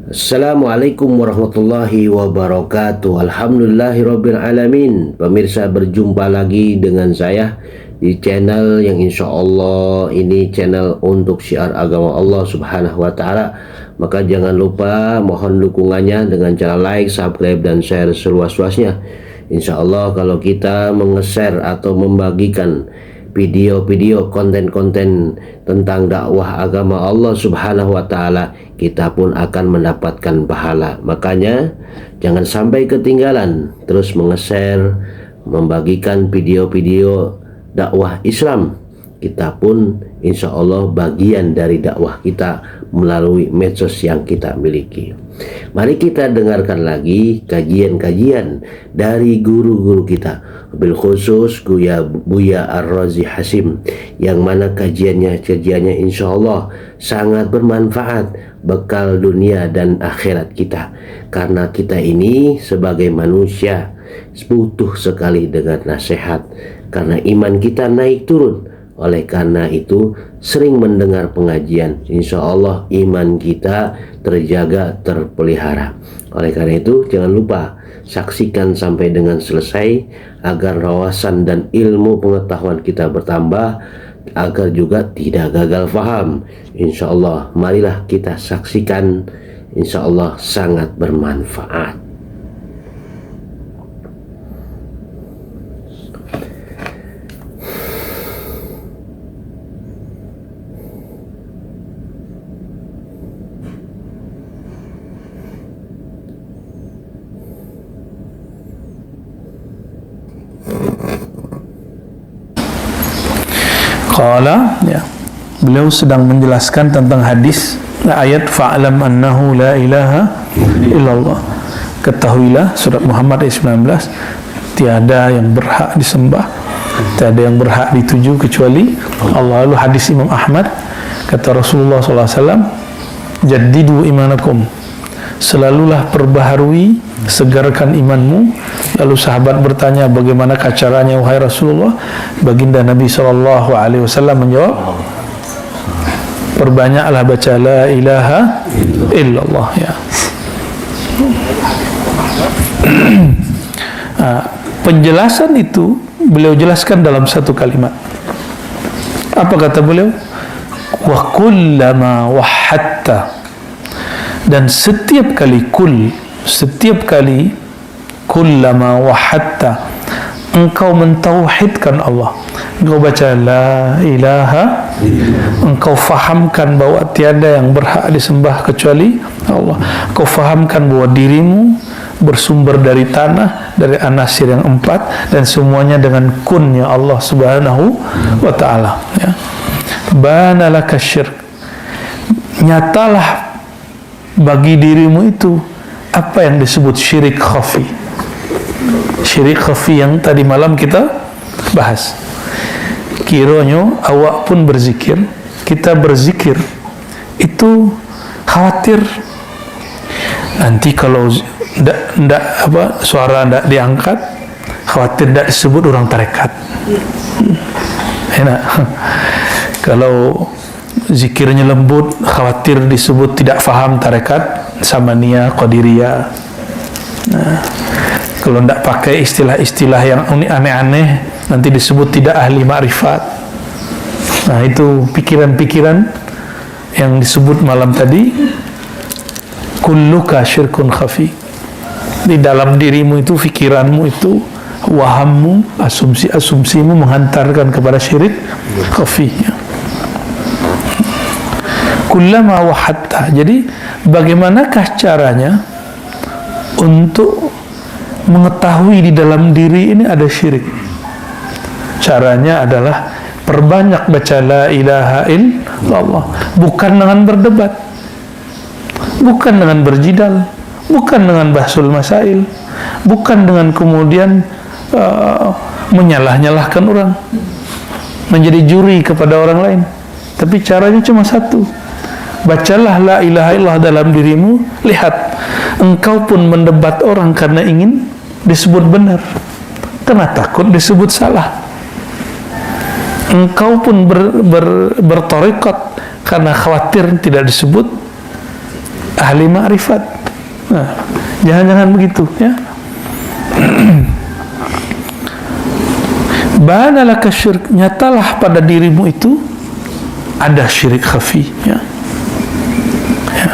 Assalamualaikum warahmatullahi wabarakatuh. Alhamdulillahirabbil alamin. Pemirsa, berjumpa lagi dengan saya di channel yang insya Allah ini channel untuk syiar agama Allah subhanahu wa ta'ala. Maka jangan lupa mohon dukungannya dengan cara like, subscribe, dan share seluas-luasnya. Insya Allah kalau kita menge-share atau membagikan video-video konten-konten tentang dakwah agama Allah subhanahu wa ta'ala, kita pun akan mendapatkan pahala. Makanya jangan sampai ketinggalan, terus menge-share, membagikan video-video dakwah Islam. Kita pun insya Allah bagian dari dakwah kita melalui medsos yang kita miliki. Mari kita dengarkan lagi kajian-kajian dari guru-guru kita, bil khusus Buya Ar-Razi Hasim, yang mana kajiannya insya Allah sangat bermanfaat, bekal dunia dan akhirat kita. Karena kita ini sebagai manusia butuh sekali dengan nasihat, karena iman kita naik turun. Oleh karena itu sering mendengar pengajian, insya Allah iman kita terjaga, terpelihara. Oleh karena itu jangan lupa saksikan sampai dengan selesai agar wawasan dan ilmu pengetahuan kita bertambah, agar juga tidak gagal faham. Insya Allah marilah kita saksikan, insya Allah sangat bermanfaat. Qala, ya, beliau sedang menjelaskan tentang hadis ayat fa'lam annahu la ilaha illallah. Ketahuilah, surat Muhammad ayat 19, tiada yang berhak disembah, tiada yang berhak dituju kecuali Allah. Lalu hadis Imam Ahmad, kata Rasulullah SAW, jaddidu imanakum, selalulah perbaharui, segarkan imanmu. Lalu sahabat bertanya, bagaimana caranya wahai Rasulullah? Baginda Nabi SAW menjawab, perbanyaklah baca la ilaha illallah, ya. Penjelasan itu beliau jelaskan dalam satu kalimat. Apa kata beliau? Wa kullama wahhatta, dan setiap kali kullama wahhatta, engkau mentauhidkan Allah, engkau baca la ilaha, engkau fahamkan bahwa tiada yang berhak disembah kecuali Allah, engkau fahamkan bahwa dirimu bersumber dari tanah, dari anasir yang 4, dan semuanya dengan kunnya Allah subhanahu wa ta'ala, ya. Bana laka syirk, nyatalah bagi dirimu itu apa yang disebut syirik khafi. Syirik khafi yang tadi malam kita bahas. Kiranya awak pun berzikir, kita berzikir itu khawatir nanti kalau suara ndak diangkat, khawatir ndak disebut orang tarekat. Enak. Kalau zikirnya lembut, khawatir disebut tidak faham tarekat, Samaniyah, Qadiriyah. Nah, kalau tidak pakai istilah-istilah yang aneh-aneh, nanti disebut tidak ahli ma'rifat. Nah, itu pikiran-pikiran yang disebut malam tadi, kulluka syirkun khafi. Di dalam dirimu itu, pikiranmu itu, wahammu, asumsi-asumsimu menghantarkan kepada syirik khafi. Kullama wahatta. Jadi bagaimanakah caranya untuk mengetahui di dalam diri ini ada syirik? Caranya adalah perbanyak baca la ilaha illallah, bukan dengan berdebat, bukan dengan berjidal, bukan dengan bahsul masail, bukan dengan kemudian menyalah-nyalahkan orang, menjadi juri kepada orang lain. Tapi caranya cuma satu, bacalah la ilaha illallah dalam dirimu. Lihat, engkau pun mendebat orang karena ingin disebut benar, karena takut disebut salah. Engkau pun bertorikot karena khawatir tidak disebut ahli ma'rifat. Nah, jangan-jangan begitu ya. Bana laka syirik, nyatalah pada dirimu itu ada syirik khafi ya. Ya.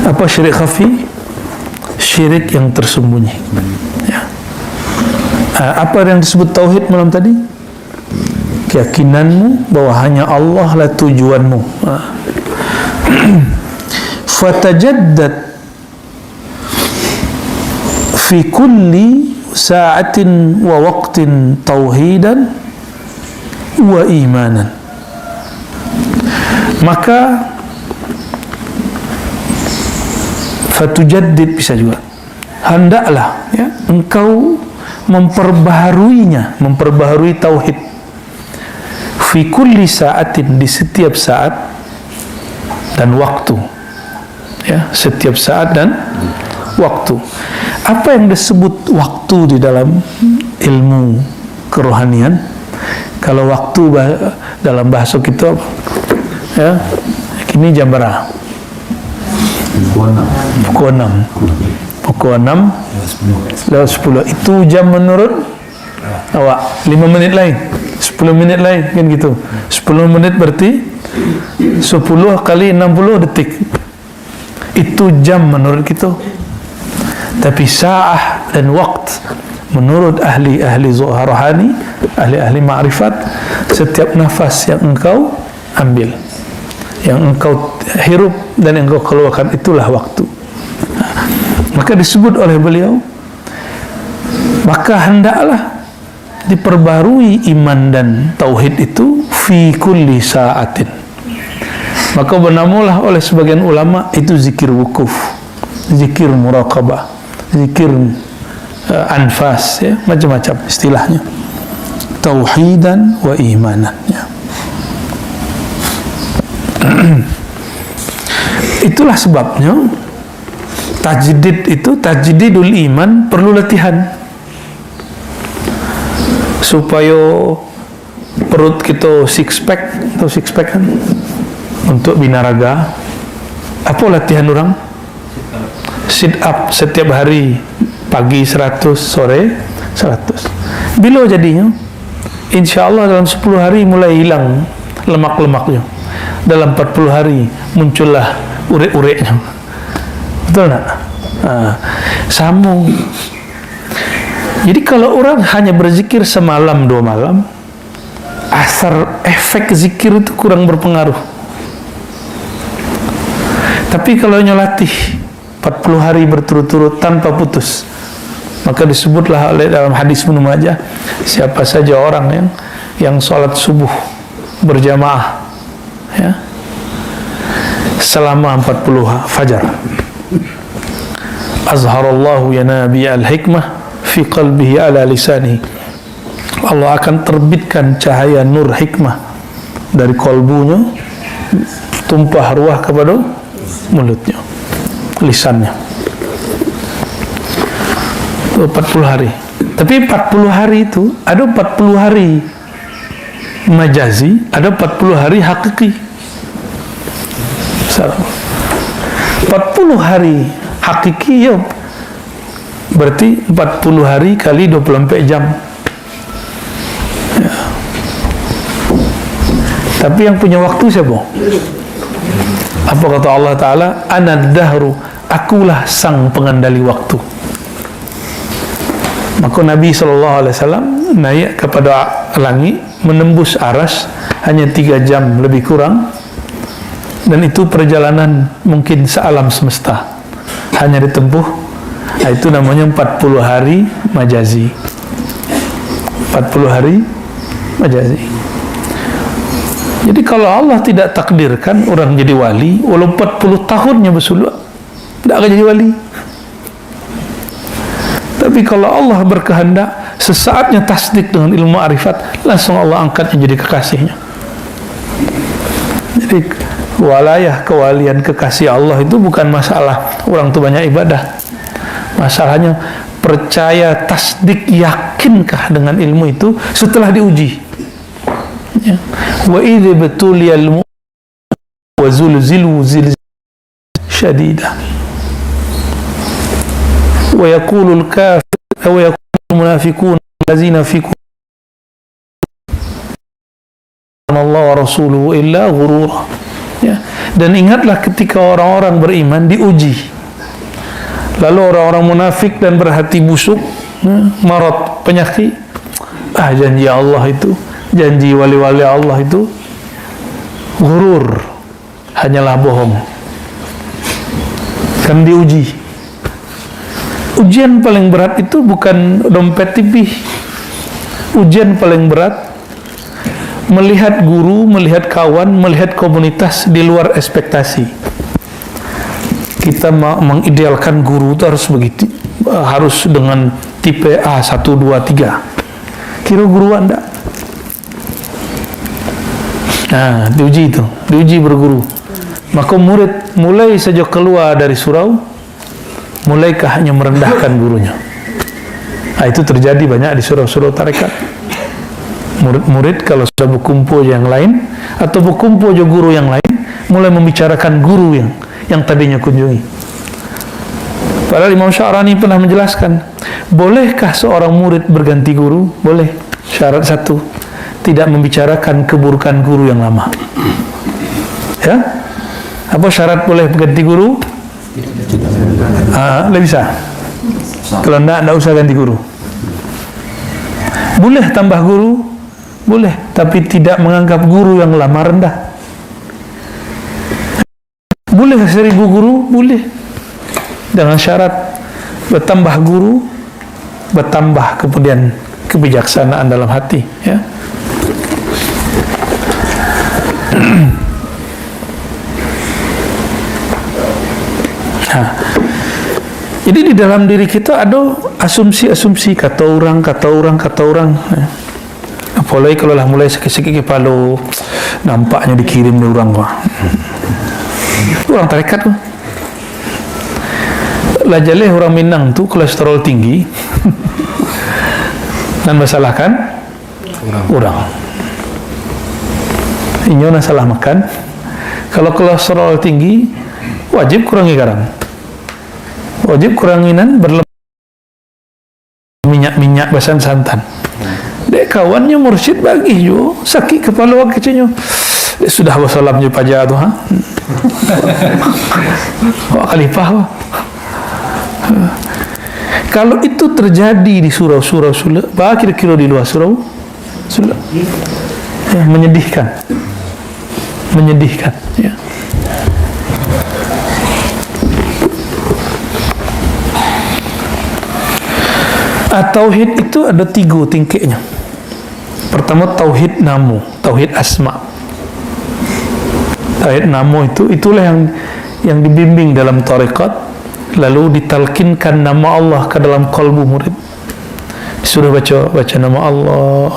Apa syirik khafi? Syirik yang tersembunyi ya. Apa yang disebut tauhid malam tadi? Keyakinanmu bahwa hanya Allah lah tujuanmu. Fatajaddad fi kulli sa'atin wa waqtin tauhidan wa imanan. Maka fatujaddid bisa juga, hendaklah ya engkau memperbaharui tauhid fi kulli sa'atin, di setiap saat dan waktu ya, setiap saat dan waktu. Apa yang disebut waktu di dalam ilmu kerohanian? Kalau waktu dalam bahasa kita ya, ini jam berapa? Pukul 6 lewat 10. Itu jam menurut awak. 5 menit lain, 10 menit lain, kan gitu. 10 menit berarti 10 kali 60 detik. Itu jam menurut kita. Tapi sa'ah dan waqt menurut ahli-ahli rohani, ahli-ahli ma'rifat, setiap nafas yang engkau ambil, yang engkau hirup dan yang engkau keluarkan, itulah waktu. Maka disebut oleh beliau, maka hendaklah diperbarui iman dan tauhid itu fi kulli sa'atin. Maka bernamulah oleh sebagian ulama itu zikir wukuf, zikir muraqabah, zikir anfas ya, macam-macam istilahnya, tauhidan wa imanan ya. Itulah sebabnya tajdid itu, tajdidul iman, perlu latihan supaya perut kita six pack atau six pack kan, untuk binaraga. Apa latihan orang? Sit up setiap hari, pagi 100, sore 100. Bila jadinya? Insya Allah dalam 10 hari mulai hilang lemak-lemaknya. Dalam 40 hari muncullah urek-ureknya. Betul tak? Sambung. Jadi kalau orang hanya berzikir semalam 2 malam, efek zikir itu kurang berpengaruh. Tapi kalau nyolatih 40 hari berturut-turut tanpa putus, maka disebutlah oleh dalam hadis Ibnu Majah, siapa saja orang yang sholat subuh berjamaah ya, selama 40 fajar, azharallahu yanabi al-hikmah fi qalbihi ala lisanihi, Allah akan terbitkan cahaya nur hikmah dari kolbunya, tumpah ruah kepada mulutnya, lisannya. 40 hari. Tapi 40 hari itu ada 40 hari majazi, ada 40 hari hakiki. 40 hari hakiki ya berarti 40 hari kali 24 jam ya. Tapi yang punya waktu siapa? Apa kata Allah Ta'ala? Ana dahru, akulah sang pengendali waktu. Maka Nabi SAW naik kepada langit, menembus aras hanya 3 jam lebih kurang, dan itu perjalanan mungkin sealam semesta hanya ditempuh. Itu namanya 40 hari majazi. 40 hari majazi. Jadi kalau Allah tidak takdirkan orang jadi wali, walau 40 tahunnya bersuluk, tidak akan jadi wali. Tapi kalau Allah berkehendak, sesaatnya tasdik dengan ilmu arifat, langsung Allah angkatnya jadi kekasihnya. Jadi walayah, kewalian, kekasih Allah itu bukan masalah orang itu banyak ibadah. Masalahnya percaya, tasdik, yakinkah dengan ilmu itu setelah diuji. Ya. Wa idza batuliyal mu'min wa zulzilu zilzal syadidah. wa yaqulul kafir wa yaqulul munafiqun allazina fi Allah wa rasuluhu illa ghurura. Ya. Dan ingatlah ketika orang-orang beriman diuji, lalu orang-orang munafik dan berhati busuk, marad, penyakit, janji Allah itu, janji wali-wali Allah itu ghurur, hanyalah bohong. Kan diuji. Ujian paling berat itu bukan dompet tipih. Ujian paling berat melihat guru, melihat kawan, melihat komunitas di luar ekspektasi. Kita mengidealkan guru itu harus begitu, harus dengan tipe A 1, 2, 3. Kira guru Anda. Nah, diuji itu, diuji berguru. Maka murid mulai sejak keluar dari surau, mulaikah hanya merendahkan gurunya. Nah, itu terjadi banyak di surau-surau tarekat. Murid-murid kalau sudah berkumpul yang lain atau berkumpul dengan guru yang lain, mulai membicarakan guru yang tadinya kunjungi. Padahal Imam Sya'rani pernah menjelaskan, bolehkah seorang murid berganti guru? Boleh. Syarat satu, tidak membicarakan keburukan guru yang lama. Ya? Apa syarat boleh berganti guru? Tidak bisa. Kalau tidak usah ganti guru. Boleh tambah guru? Boleh, tapi tidak menganggap guru yang lama rendah. Boleh 1000 guru? Boleh. Dengan syarat bertambah guru, bertambah kemudian kebijaksanaan dalam hati. Ya. Jadi di dalam diri kita ada asumsi-asumsi, kata orang. Ya. Apalagi kalau lah mulai sakit-sakit kepala, nampaknya dikirim oleh orang orang tarekat tuh. Lajaleh orang Minang tuh kolesterol tinggi dan masalahkan orang. Inyo na salah makan. Kalau kolesterol tinggi, wajib kurangi garam. Wajib kuranginan berlebih minyak basan santan. Dek kawannya mursyid bagi jo sakit kepala kecilnya. Sudah wassalamnya pajak tu Wah khalifah wah. Kalau itu terjadi di surau-surau Sula, bah kira-kira di luar surau Sula. Menyedihkan. Ya. Tauhid itu ada 3 tingkatnya. Pertama tauhid namo, tauhid asma. Tauhid namo itulah yang dibimbing dalam tarekat, lalu ditalkinkan nama Allah ke dalam kalbu murid. Disuruh baca nama Allah.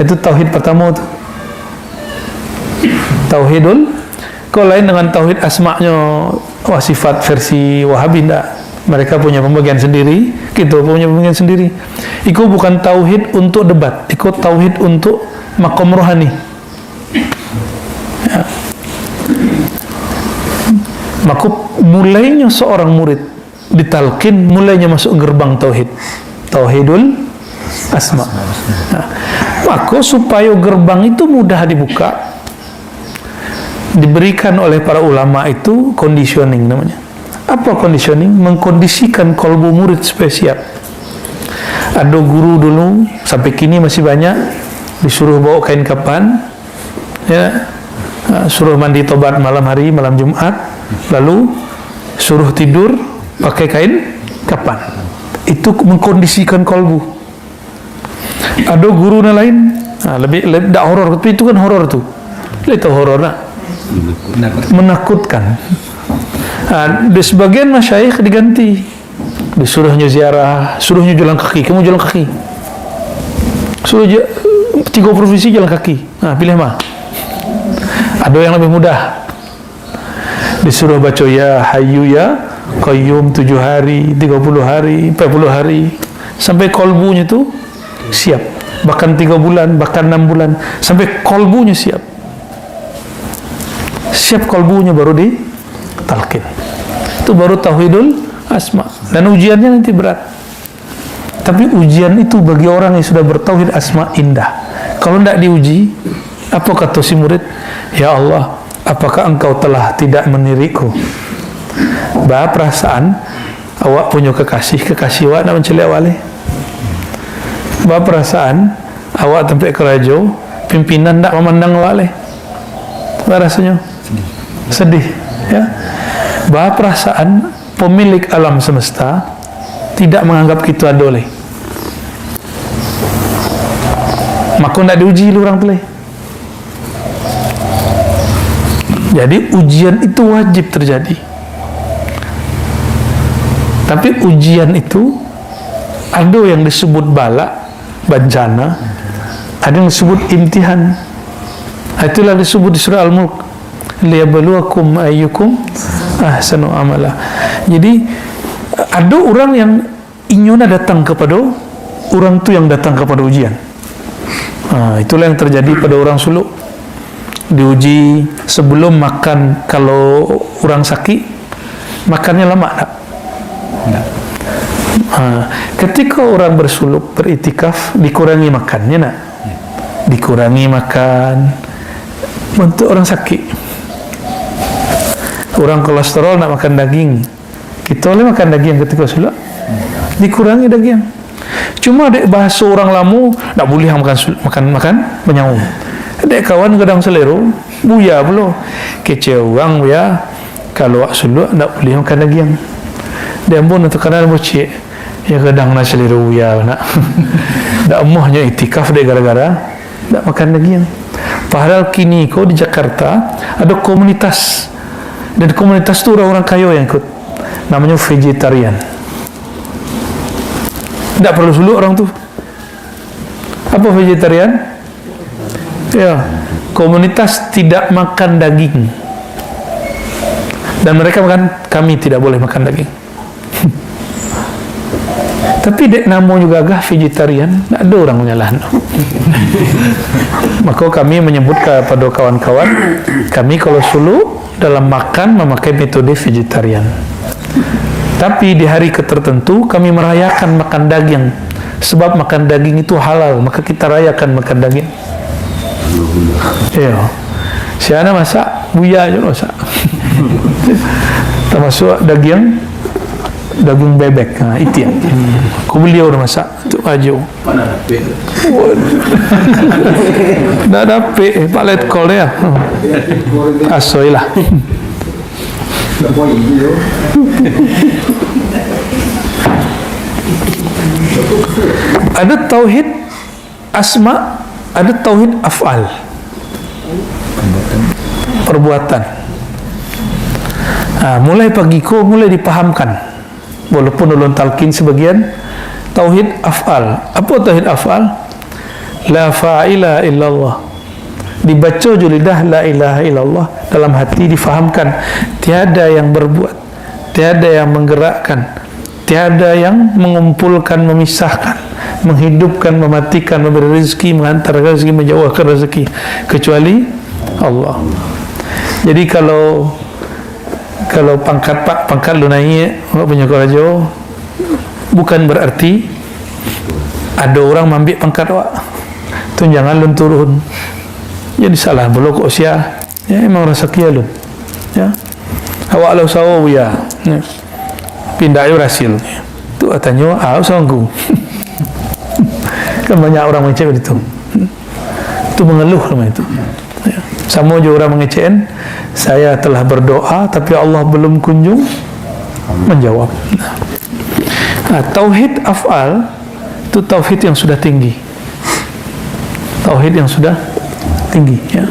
Itu tauhid pertama tu. Tauhidul. Kalau lain dengan tauhid asma'nya sifat versi Wahabi enggak. Mereka punya pembagian sendiri, kita punya pembagian sendiri. Itu bukan tauhid untuk debat, itu tauhid untuk makom rohani. Ya. Maka mulainya seorang murid ditalkin, mulainya masuk gerbang tauhid, tauhidul asma. Nah, maka supaya gerbang itu mudah dibuka, diberikan oleh para ulama itu conditioning namanya. Apa conditioning? Mengkondisikan kalbu murid supaya siap. Ada guru dulu sampai kini masih banyak disuruh bawa kain kapan, ya, suruh mandi tobat malam hari, malam Jumat, lalu suruh tidur pakai kain kapan. Itu mengkondisikan kalbu. Ada guru lain, lebih tak horor, tapi itu kan horor tu. Itu horor nak, menakutkan. Di sebagian masyayikh diganti, disuruhnya ziarah, suruhnya jalan kaki. Kamu jalan kaki, suruh 3 provinsi jalan kaki. Pilih mah. Ada yang lebih mudah, disuruh baca ya Hayyu ya Qayyum 7 hari, 30 hari, 40 hari, sampai kolbunya tu siap. Bahkan 3 bulan, bahkan 6 bulan, sampai kolbunya siap. Siap kolbunya baru ditalkin. Itu baru tauhidul asma, dan ujiannya nanti berat. Tapi ujian itu bagi orang yang sudah bertauhid asma indah. Kalau tidak diuji, apa kata si murid? Ya Allah, apakah engkau telah tidak meniriku? Bah perasaan awak punya kekasih awak nak menceli awak. Bah perasaan awak sampai ke raja, pimpinan tak memandang awak. Bah rasanya sedih, ya. Bah perasaan pemilik alam semesta tidak menganggap kita adoleh, maka tidak diuji orang tu. Jadi ujian itu wajib terjadi, tapi ujian itu ada yang disebut bala, bencana, ada yang disebut imtihan. Itulah disebut di surah Al-Mulk, liyabluwakum ayyukum ahsanu amala. Jadi ada orang yang inyuna datang kepada orang tu yang datang kepada ujian. Itulah yang terjadi pada orang suluk. Diuji sebelum makan. Kalau orang sakit, makannya lama tak? Ketika orang bersuluk, beritikaf, dikurangi makannya nak? Dikurangi makan untuk orang sakit. Orang kolesterol nak makan daging, kita boleh makan daging ketika suluk, dikurangi daging. Cuma dek bahasa orang lamu tak boleh makan menyaum. Dek kawan kadang selero buya pula kece orang buya kalau wak suluk tak boleh makan daging. Dia pun untuk kanan bocik ya kadang nak selero buya nak tak emahnya itikaf dek gara-gara tak makan daging. Padahal kini kau di Jakarta ada komunitas, dan komunitas tu orang-orang kaya yang ikut, namanya vegetarian. Tak perlu suluk orang tu. Apa vegetarian? Ya, komunitas tidak makan daging, dan mereka makan, kami tidak boleh makan daging. Tapi dek namo juga agak vegetarian, tak ada orang menyalahan. Maka kami menyebut kepada kawan-kawan, kami kalau suluk dalam makan memakai metode vegetarian. Tapi di hari tertentu kami merayakan makan daging, sebab makan daging itu halal, maka kita rayakan makan daging. Ya, siapa masak, buya je masak. Termasuk daging bebek, itu yang aku beli orang masak tu aja. Dah dapat palet kol dia. Asoy lah. Ada tauhid asma, ada tauhid af'al, perbuatan. Mulai pagi ko mulai dipahamkan, walaupun ulun talqin sebagian, tauhid af'al. Apa tauhid af'al? La fa'ila illallah. Dibaca je lidah la ilaha illallah, dalam hati difahamkan tiada yang berbuat, tiada yang menggerakkan, tiada yang mengumpulkan, memisahkan, menghidupkan, mematikan, memberi rezeki, mengantar rezeki, menjauhkan rezeki, kecuali Allah. Jadi kalau pangkat lu naik punya kerajo, bukan berarti ada orang ambil pangkat awak tu jangan lun turun. Jadi salah belum kok sia, ya memang rezeki lun, ya awak lau sawo ya, pindah aja berhasil tu katanya sanggu. Kan banyak orang mengecek itu, itu mengeluh namanya itu, ya. Sama juga orang mengecekin, saya telah berdoa tapi Allah belum kunjung menjawab. Tauhid af'al itu tauhid yang sudah tinggi, tauhid yang sudah tinggi, ya.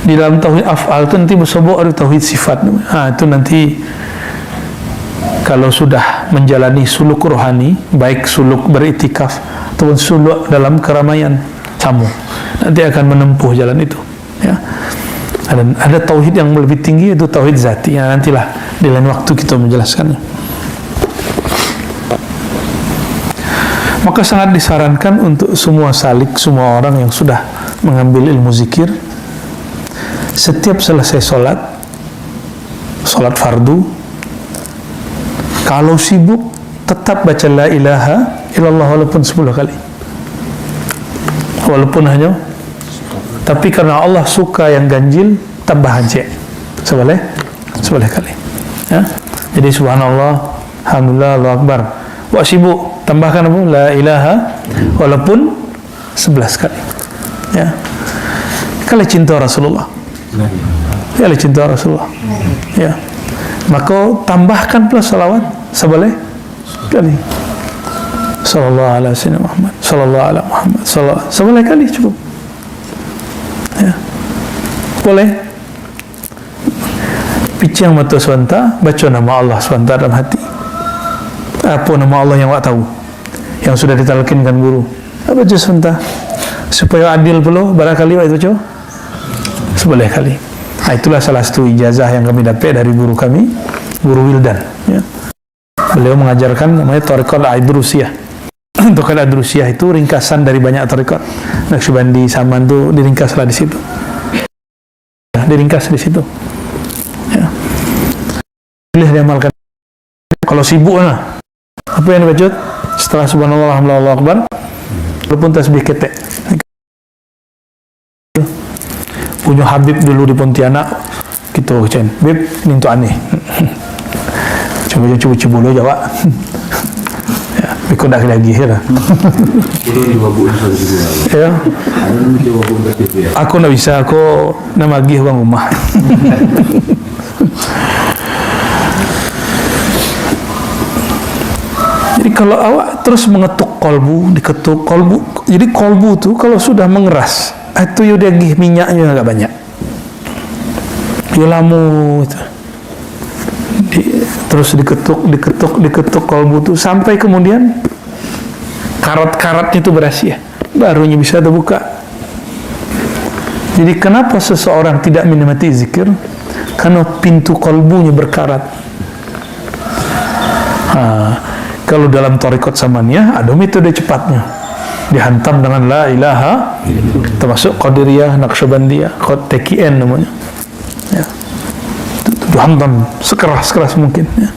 Di dalam tauhid af'al itu nanti bersobok ada tauhid sifat. Itu nanti kalau sudah menjalani suluk rohani, baik suluk beritikaf ataupun suluk dalam keramaian tamu, nanti akan menempuh jalan itu, ya. Ada tauhid yang lebih tinggi, itu tauhid zati, ya. Nantilah di lain waktu kita menjelaskannya. Maka sangat disarankan untuk semua salik, semua orang yang sudah mengambil ilmu zikir, setiap selesai solat fardu, Kalau sibuk, tetap baca la ilaha illallah walaupun 10 kali. Walaupun hanya, tapi karena Allah suka yang ganjil, tambahan cek. Seboleh kali. Ya? Jadi subhanallah, alhamdulillah, Allahu akbar. Wak sibuk, tambahkan apa? La ilaha walaupun 11 kali. Ya. Kalau cinta Rasulullah. Kalau cinta Rasulullah. Ya. Maka tambahkan pula salawat seboleh kali. Sallallahu alaihi wasallam Muhammad, sallallahu alaihi Muhammad, sallallahu seboleh kali cukup. Ya. Boleh. Picang mata swanta, baca nama Allah swanta dalam hati. Apa nama Allah yang awak tahu, yang sudah ditalkinkan guru? Baca swanta supaya adil pula. Barangkali awak itu baca seboleh kali. Itulah salah satu ijazah yang kami dapat dari guru kami, Guru Wildan. Ya. Beliau mengajarkan namanya Thariqat Al-Idrusiyah. Thariqat Al-Idrusiyah itu ringkasan dari banyak thariqat. Naqsyabandi, Saman itu diringkaslah di situ. Ya, diringkas di situ. Ya. Boleh diamalkan. Kalau sibuk lah, apa yang dibaca setelah subhanallah, alhamdulillah, Allahu akbar, walaupun tasbih ketek. Punya Habib dulu di Pontianak, gitu kan. Bib, ini untuk aneh. Coba lo jawab. Ya, ikut dah lagi ya. Ya. Aku nak bisa, aku nak magih orang rumah. Jadi kalau awak terus mengetuk kolbu, diketuk kolbu, jadi kolbu tu kalau sudah mengeras, itu dia gih minyaknya agak banyak. Dia lamu itu. Terus diketuk kolbu tu sampai kemudian karat-karatnya itu berhasil, barunya bisa terbuka. Jadi kenapa seseorang tidak menikmati zikir? Karena pintu kolbunya berkarat. Kalau dalam thariqat samaniyah ada metode cepatnya, dihantam dengan la ilaha, termasuk qadiriyah, naqsyabandiyah, TKN namanya. Ya. Dihantam sekeras mungkin. Ya.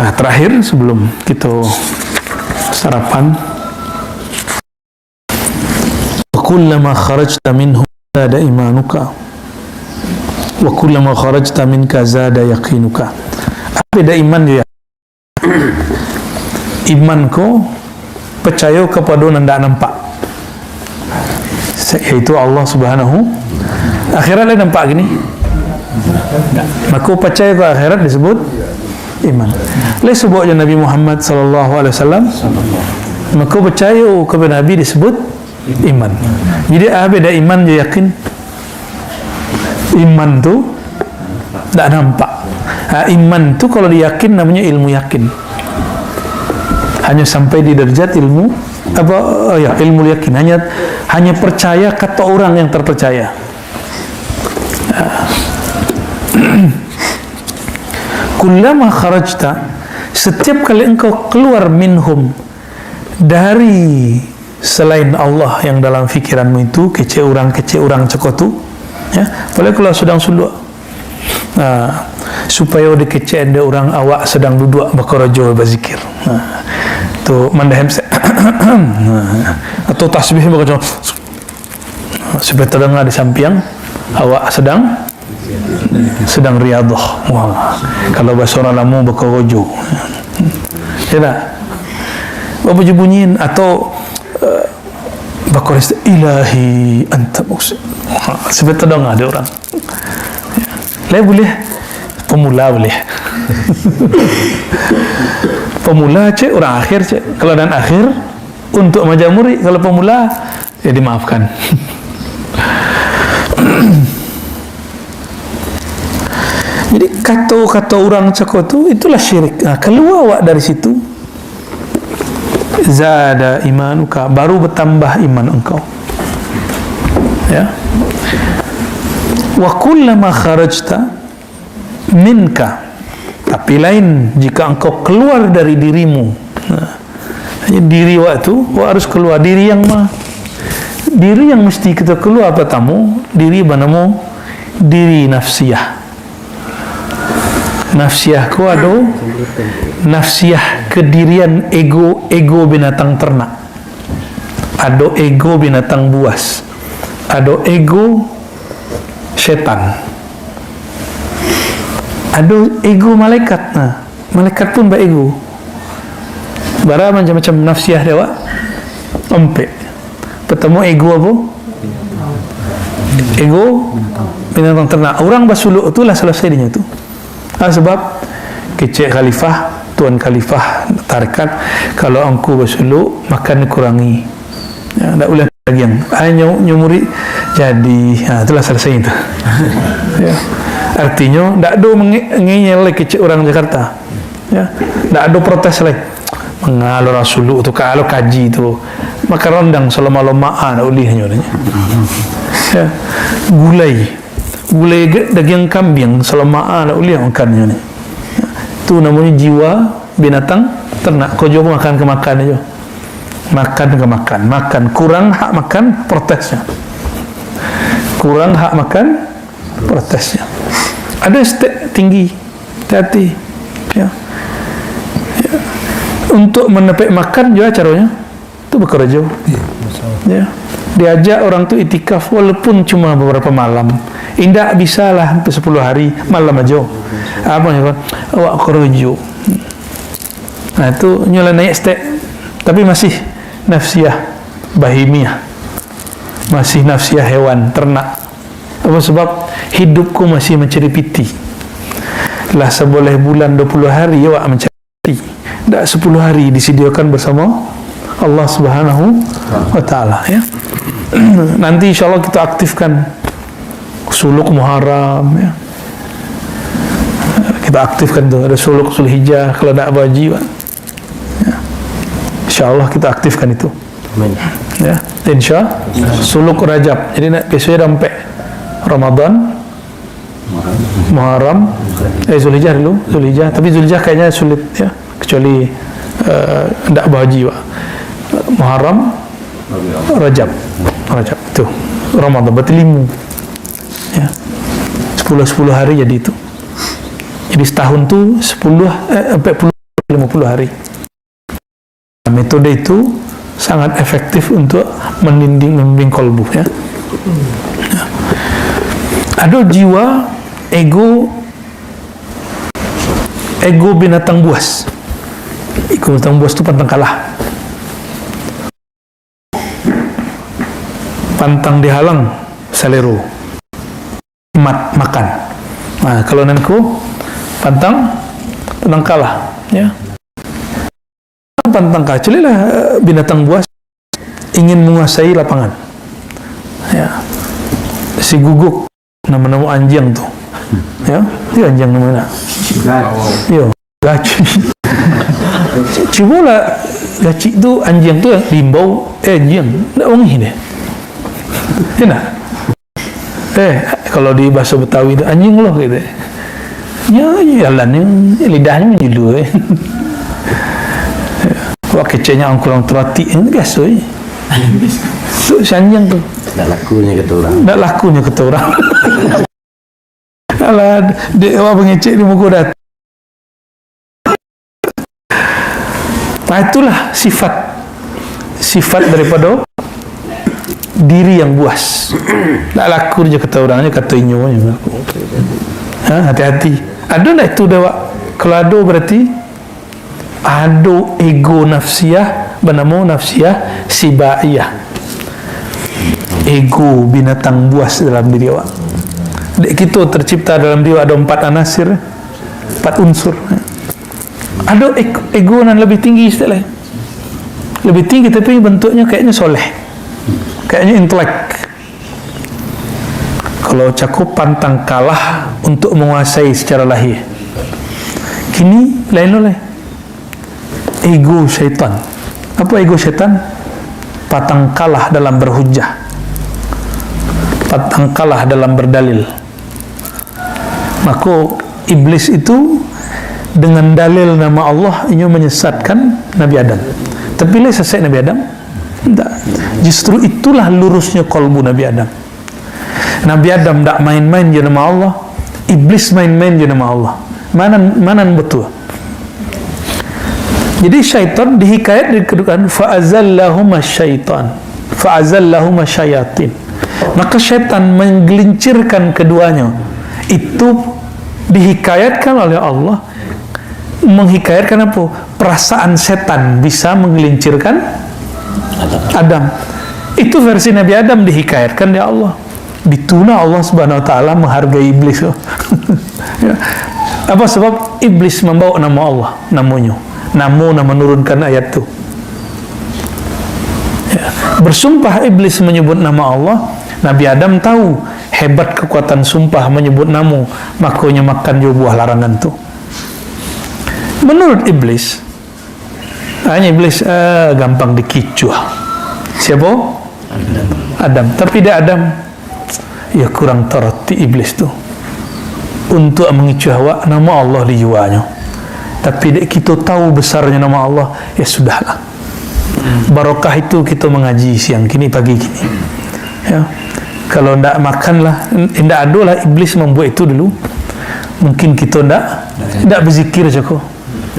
Nah, terakhir sebelum kita sarapan, kullama kharajta minhu zada imanuka wa kullama kharajta minka zada yaqinuka. Beda iman dia. Iman ko percaya kepada nanda nampak, yaitu Allah Subhanahu. Akhirat dia nampak gini, maka percaya ke akhirat disebut iman. Lain sebutnya Nabi Muhammad sallallahu alaihi wasallam, maka percaya kepada Nabi disebut iman. Jadi beda iman dia yakin. Iman tu tak nampak. Iman tu kalau diyakin namanya ilmu yakin. Hanya sampai di derajat ilmu ilmu yakin. Hanya percaya kata orang yang terpercaya. Kullama kharajta, setiap kali engkau keluar minhum, dari selain Allah yang dalam fikiranmu itu, kece orang cekotu, ya, boleh keluar sedang suluk. Supaya dikecek ada orang awak sedang duduk berkorojo berzikir. Tu mandahem atau tasbih berkorojo supaya terdengar di samping awak sedang riyadhah. Kalau bahasa orang lamu berkorojo. Ya tak? Apa bunyiin atau berkorojo ilahi anta muqsid. Supaya terdengar ada orang. Lain boleh pemula boleh. Pemula cek, orang akhir cek. Kalau dan akhir untuk majamuri, kalau pemula ya dimaafkan. Jadi kata orang cakap tu itulah syirik. Keluar awak dari situ, zada imanuka, baru bertambah iman engkau. Ya. Wa kullama kharajta minka, tapi lain jika engkau keluar dari dirimu. Diri waktu harus keluar, diri yang mesti kita keluar pertama, diri banamu diri nafsiyah. Nafsiyahku ada nafsiyah kedirian ego binatang ternak, ada ego binatang buas, ada ego setan, ada ego malaikat. Nah, malaikat pun berego. Bara macam-macam nafsiyah dewa. Empek. Pertama ego apa? Ego binatang ternak. Orang basuluk itulah selesai dia tu. Sebab kecik khalifah, tuan khalifah tarikat, kalau engkau basuluk makan kurangi. Ya, tak boleh lagi yang nyumuri jadi. Itulah selesai itu. Ya. Artinya tak ada mengeyel kecik orang Jakarta. Ya, tak ada protes lagi. Mengalu rasuluk tu kalau kaji tu maka rendang selama-lama tak boleh hanya. Ya. Gulai daging kambing selama tak boleh makannya ni. Ya. Tu namanya jiwa binatang ternak. Kau jauh makan ke makan aja. Makan kurang hak makan protesnya. Kurang hak makan protesnya. Ada step tinggi, hati-hati. Ya. Ya. Untuk menepek makan juga caranya itu bekerja. Ya. Diajak orang tu itikaf walaupun cuma beberapa malam. Indah bisa lah 10 hari malam aja. Apa ya? Awak kerja. Nah itu nyala naik step, tapi masih nafsiyah bahimiyah, masih nafsiyah hewan ternak. Apa sebab hidupku masih mencari piti. Lah seboleh bulan 20 hari awak mencari piti. Tak 10 hari disediakan bersama Allah Subhanahu wa taala, ya. Nanti insyaallah kita aktifkan suluk Muharram, ya. Kita aktifkan tu, ada suluk Zulhijjah kalau nak baji, ya. Insyaallah kita aktifkan itu. Amin. Ya, suluk Rajab. Jadi nak biasanya sampai Ramadan, Muharram, Zulhijjah dulu, Zulhijjah. Tapi Zulhijjah kayaknya sulit, ya, kecuali tidak berhaji, Pak. Muharram, Rajab itu Ramadan, berarti 5, ya, 10 hari jadi itu. Jadi setahun tu 40-50 hari. Metode itu sangat efektif untuk membimbing kolbu, ya. Ya. Ada jiwa ego binatang buas. Ego binatang buas itu pantang kalah, pantang dihalang selero, makan. Nah, kalau nanku pantang kalah, ya. Pantang kalah, celilah binatang buas ingin menguasai lapangan, ya. Si guguk nama-nama anjing tu, ya, dia anjing mana? Yo, gaci. Cubalah gaci tu, anjing tu limbau, anjing, tak wangi dia. Enak. Kalau di bahasa Betawi itu anjing loh gitu. Ya, jalannya lidahnya menjulu. Wah, kecilnya kurang terhati, ini biasa. Tu anjing tu. Tak lakunya kata orang. Alah, dia awak pengecek di muka dah. Nah, itulah sifat daripada diri yang buas. Tak laku je kata orangnya, kata inyonya. Hati-hati. Ada tak itu dah, Pak? Kalau ada berarti ada ego nafsiyah bernama nafsiyah sibaiyah. Ego binatang buas dalam diri awak. Kita tercipta dalam diri ada 4 anasir, 4 unsur. Ada ego yang lebih tinggi istilah. Lebih tinggi tapi bentuknya kayaknya soleh, kayaknya intelek. Kalau cakup pantang kalah untuk menguasai secara lahir. Kini lain oleh ego syaitan. Apa ego syaitan? Pantang kalah dalam berhujjah, pantang kalah dalam berdalil. Maka iblis itu dengan dalil nama Allah ini menyesatkan Nabi Adam. Tapi dia sesat Nabi Adam? Tidak. Justru itulah lurusnya kolbu Nabi Adam. Nabi Adam tak main-main je nama Allah, iblis main-main je nama Allah. Mana betul. Jadi syaitan dihikayat di kedudukan fa'azallahuma syaitan, fa'azallahuma syayatin. Maka syaitan menggelincirkan keduanya. Itu dihikayatkan oleh Allah. Menghikayatkan apa? Perasaan setan bisa menggelincirkan Adam. Itu versi Nabi Adam dihikayatkan oleh Allah. Dituna Allah Subhanahu wa taala menghargai iblis. Ya. Apa sebab iblis membawa nama Allah, namanya. Nama menurunkan ayat itu. Ya. Bersumpah iblis menyebut nama Allah. Nabi Adam tahu hebat kekuatan sumpah menyebut nama, makanya makan juga buah larangan itu. Menurut iblis, hanya iblis gampang dikicuh. Siapa? Adam. Tapi dia Adam, ya kurang terhati iblis tu untuk mengicu hawa nama Allah dijualnya. Tapi kita tahu besarnya nama Allah, ya sudahlah. Barokah itu kita mengaji siang kini, pagi kini. Ya. Kalau ndak makanlah, ndak adalah iblis membuat itu dulu. Mungkin kita ndak berzikir saja.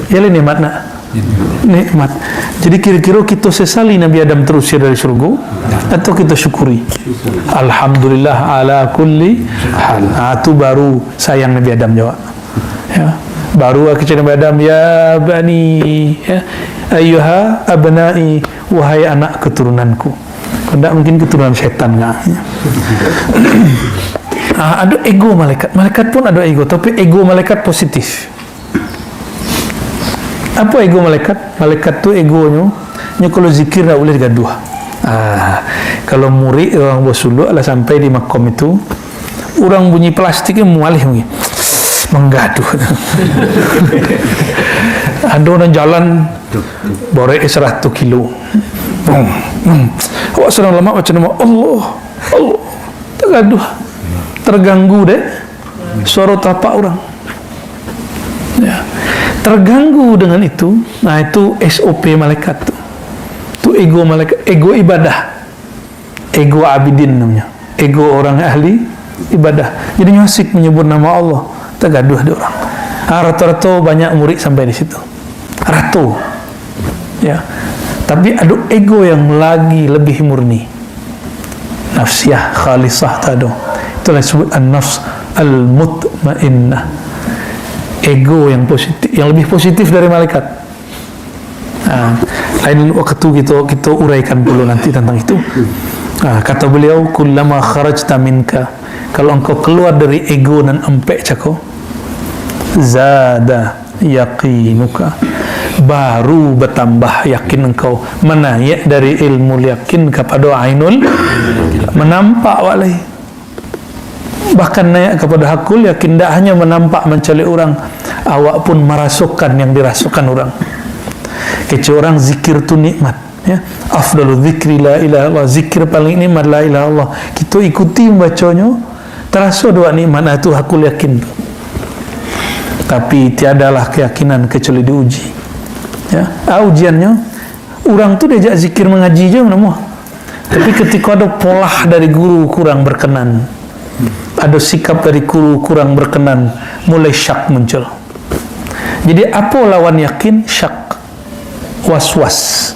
Ya ini nikmat nak. Nikmat. Jadi kira-kira kita sesali Nabi Adam terusir dari surga atau kita syukuri? Alhamdulillah ala kulli hal. Itu baru sayang Nabi Adam jawab. Ya. Baru kecil Nabi Adam, ya bani, ya, ayyuha abnai, wahai anak keturunanku. Tidak mungkin keturunan setan enggak. Ada ego malaikat. Malaikat pun ada ego, tapi ego malaikat positif. Apa ego malaikat? Malaikat tu egonya kalau zikir tak boleh gaduh. Kalau murid orang bersuluk lah sampai di makom itu, orang bunyi plastiknya mualih mungkin menggaduh. Ada orang jalan borek 100 kilo. Awak sedang lama macam nama Allah tergaduh, terganggu deh suara tapak orang. Ya. Terganggu dengan itu. Nah itu SOP malaikat tu. Itu ego malaikat, ego ibadah, ego abidin namanya, ego orang ahli ibadah. Jadi nyosik menyebut nama Allah, tergaduh dia orang. Rata-rata banyak murid sampai di situ. Rata. Ya. Tapi ada ego yang lagi lebih murni. Nafsiyah khalisah tadi. Itulah disebut an-nafs al-mutmainnah. Ego yang positif, yang lebih positif dari malaikat. Lain waktu kita uraikan dulu nanti tentang itu. Kata beliau, kullama kharajta minka, kalau engkau keluar dari ego dan empek cako, zada yaqinuka, baru bertambah yakin engkau, menaik dari ilmu yakin kepada ainul menampak walai. Bahkan naik kepada hakul yakin, tidak hanya menampak mencari orang, awak pun merasakan yang dirasukan orang. Kecil orang zikir tu nikmat, ya. Afdalu zikri la ilaha illallah, zikir paling nikmat la ilaha illallah. Kita ikuti membacanya, terasa dua nikmat itu hakul yakin tu. Tapi tiadalah keyakinan kecuali diuji. Ya, ujiannya orang tu diajak zikir mengaji je nama. Tapi ketika ada pola dari guru kurang berkenan, ada sikap dari guru kurang berkenan, mulai syak muncul. Jadi apa lawan yakin? Syak, was-was.